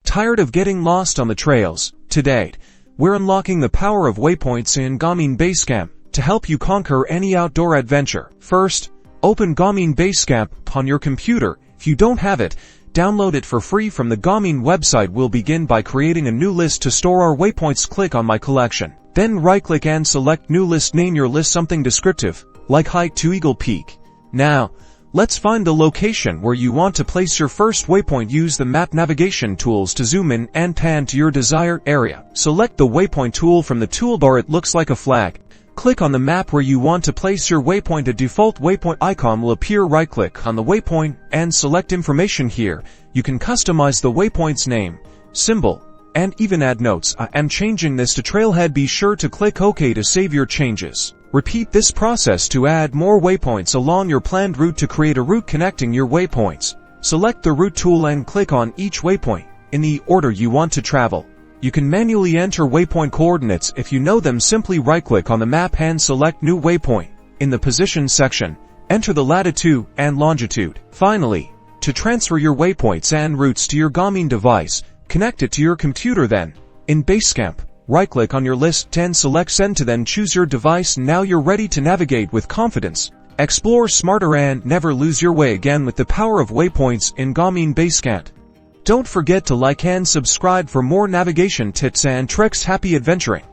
Tired of getting lost on the trails? Today, we're unlocking the power of waypoints in Garmin Basecamp to help you conquer any outdoor adventure. First, open Garmin Basecamp on your computer. If you don't have it, download it for free from the Garmin website. We'll begin by creating a new list to store our waypoints. Click on My Collection. Then right-click and select New List. Name your list something descriptive, like Hike to Eagle Peak. Now, let's find the location where you want to place your first waypoint. Use the map navigation tools to zoom in and pan to your desired area. Select the waypoint tool from the toolbar. It looks like a flag. Click on the map where you want to place your waypoint. A default waypoint icon will appear. Right-click on the waypoint and select information. Here, you can customize the waypoint's name, symbol, and even add notes. I am changing this to Trailhead. Be sure to click OK to save your changes. Repeat this process to add more waypoints along your planned route. To create a route connecting your waypoints, select the route tool and click on each waypoint in the order you want to travel. You can manually enter waypoint coordinates. If you know them, simply right-click on the map and select New Waypoint. In the Position section, enter the latitude and longitude. Finally, to transfer your waypoints and routes to your Garmin device, connect it to your computer. Then, in Basecamp, right-click on your list and select Send to. Then choose your device. Now you're ready to navigate with confidence, explore smarter, and never lose your way again with the power of waypoints in Garmin Basecamp. Don't forget to like and subscribe for more navigation tips and tricks. Happy adventuring!